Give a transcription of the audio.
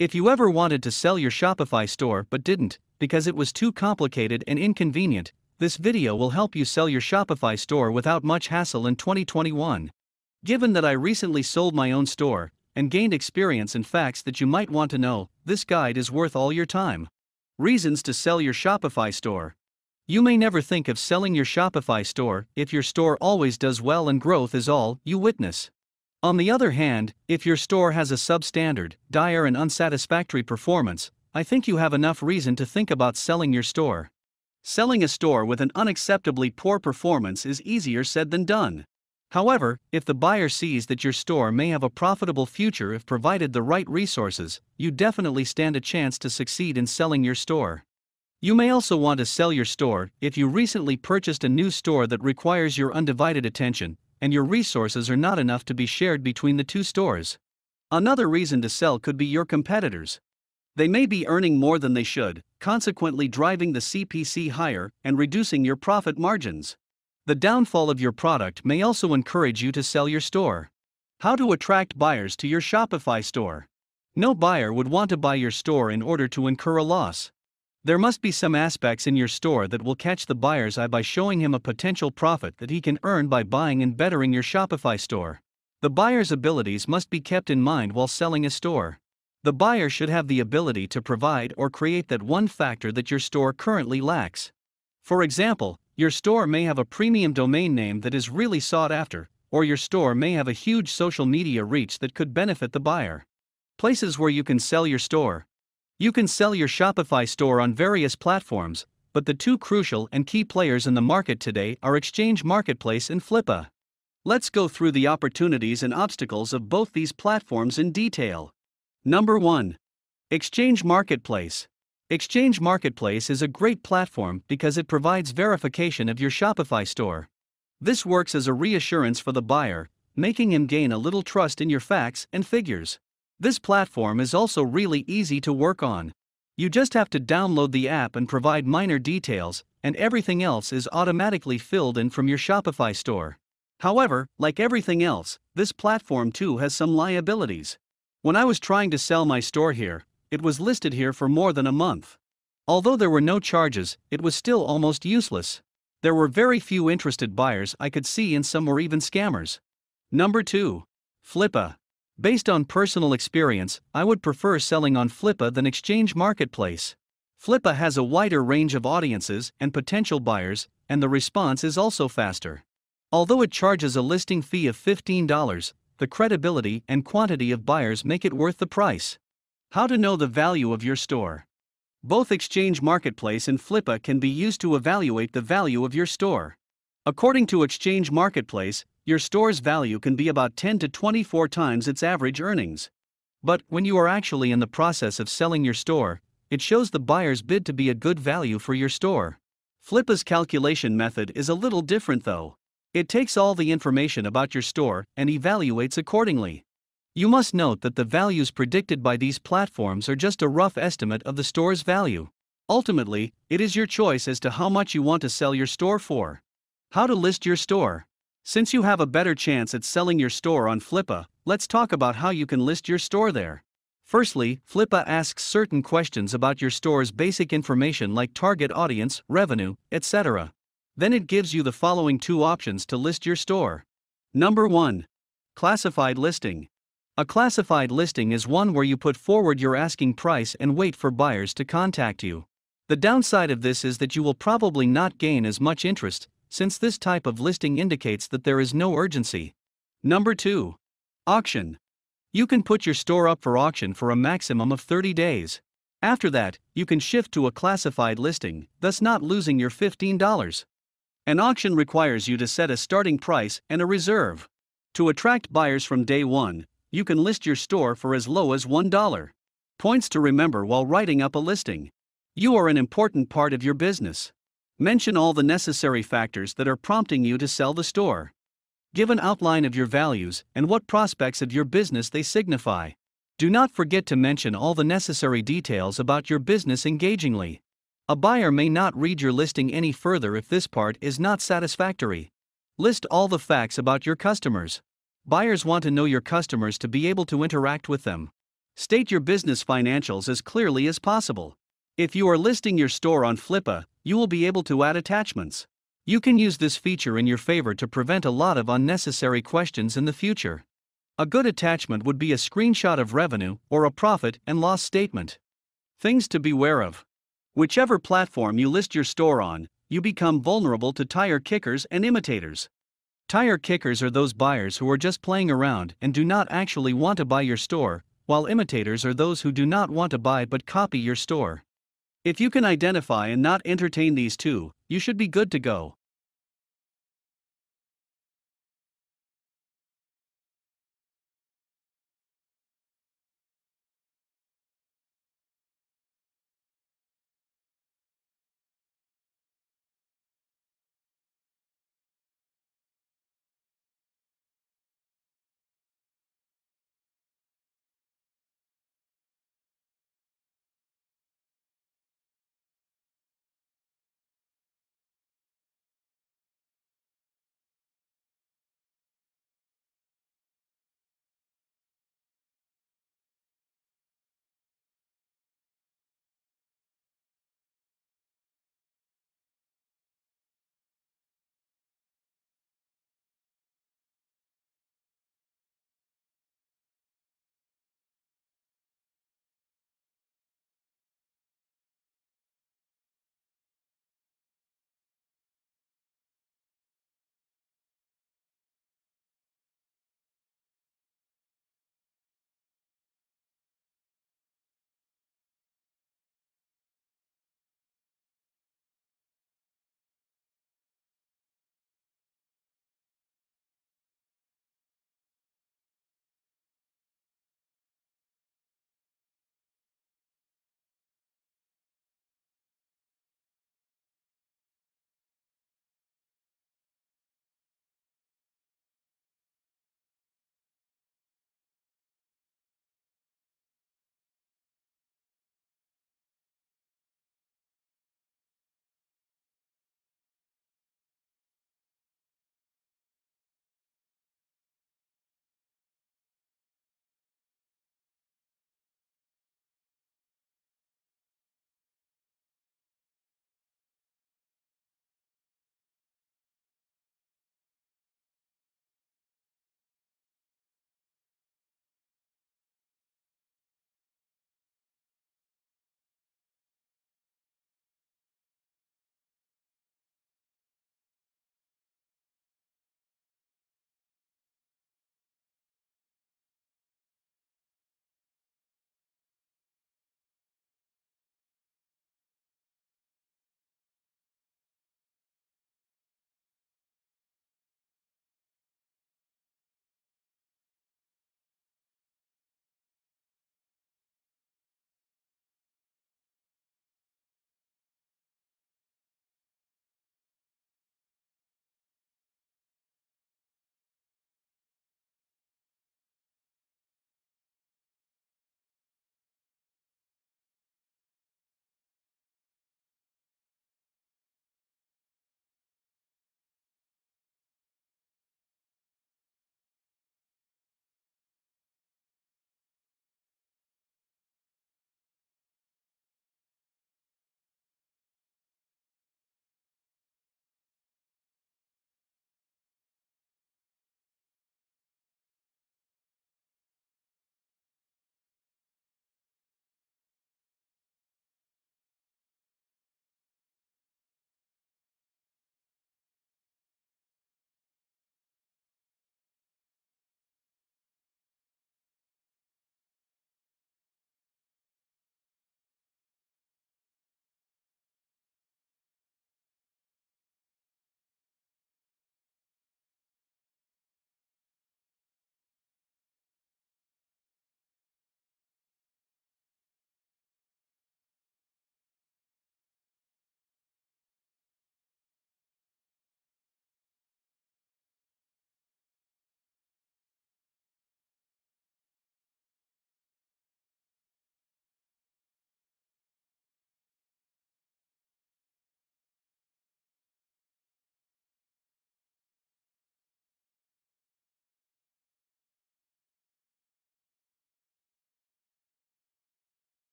If you ever wanted to sell your Shopify store but didn't, because it was too complicated and inconvenient, this video will help you sell your Shopify store without much hassle in 2021. Given that I recently sold my own store and gained experience and facts that you might want to know, this guide is worth all your time. Reasons to sell your Shopify store. You may never think of selling your Shopify store if your store always does well and growth is all you witness. On the other hand, if your store has a substandard, dire and unsatisfactory performance, I think you have enough reason to think about selling your store. Selling a store with an unacceptably poor performance is easier said than done. However, if the buyer sees that your store may have a profitable future if provided the right resources, you definitely stand a chance to succeed in selling your store. You may also want to sell your store if you recently purchased a new store that requires your undivided attention, and your resources are not enough to be shared between the two stores. Another reason to sell could be your competitors. They may be earning more than they should, consequently driving the CPC higher and reducing your profit margins. The downfall of your product may also encourage you to sell your store. How to attract buyers to your Shopify store. No buyer would want to buy your store in order to incur a loss. There must be some aspects in your store that will catch the buyer's eye by showing him a potential profit that he can earn by buying and bettering your Shopify store. The buyer's abilities must be kept in mind while selling a store. The buyer should have the ability to provide or create that one factor that your store currently lacks. For example, your store may have a premium domain name that is really sought after, or your store may have a huge social media reach that could benefit the buyer. Places where you can sell your store. You can sell your Shopify store on various platforms, but the two crucial and key players in the market today are Exchange Marketplace and Flippa. Let's go through the opportunities and obstacles of both these platforms in detail. Number 1. Exchange Marketplace. Exchange Marketplace is a great platform because it provides verification of your Shopify store. This works as a reassurance for the buyer, making him gain a little trust in your facts and figures. This platform is also really easy to work on. You just have to download the app and provide minor details, and everything else is automatically filled in from your Shopify store. However, like everything else, this platform too has some liabilities. When I was trying to sell my store here, it was listed here for more than a month. Although there were no charges, it was still almost useless. There were very few interested buyers I could see, and some were even scammers. Number 2. Flippa. Based on personal experience, I would prefer selling on Flippa than Exchange Marketplace. Flippa has a wider range of audiences and potential buyers, and the response is also faster. Although it charges a listing fee of $15, the credibility and quantity of buyers make it worth the price. How to know the value of your store. Both Exchange Marketplace and Flippa can be used to evaluate the value of your store. According to Exchange Marketplace, your store's value can be about 10 to 24 times its average earnings. But when you are actually in the process of selling your store, it shows the buyer's bid to be a good value for your store. Flippa's calculation method is a little different though. It takes all the information about your store and evaluates accordingly. You must note that the values predicted by these platforms are just a rough estimate of the store's value. Ultimately, it is your choice as to how much you want to sell your store for. How to list your store. Since you have a better chance at selling your store on Flippa, let's talk about how you can list your store there. Firstly, Flippa asks certain questions about your store's basic information like target audience, revenue, etc. Then it gives you the following two options to list your store. Number 1. Classified listing. A classified listing is one where you put forward your asking price and wait for buyers to contact you. The downside of this is that you will probably not gain as much interest, since this type of listing indicates that there is no urgency. Number 2. Auction. You can put your store up for auction for a maximum of 30 days. After that, you can shift to a classified listing, thus not losing your $15. An auction requires you to set a starting price and a reserve. To attract buyers from day one, you can list your store for as low as $1. Points to remember while writing up a listing. You are an important part of your business. Mention all the necessary factors that are prompting you to sell the store. Give an outline of your values and what prospects of your business they signify. Do not forget to mention all the necessary details about your business engagingly. A buyer may not read your listing any further if this part is not satisfactory. List all the facts about your customers. Buyers want to know your customers to be able to interact with them. State your business financials as clearly as possible. If you are listing your store on Flippa, you will be able to add attachments. You can use this feature in your favor to prevent a lot of unnecessary questions in the future. A good attachment would be a screenshot of revenue or a profit and loss statement. Things to beware of. Whichever platform you list your store on, you become vulnerable to tire kickers and imitators. Tire kickers are those buyers who are just playing around and do not actually want to buy your store, while imitators are those who do not want to buy but copy your store. If you can identify and not entertain these two, you should be good to go.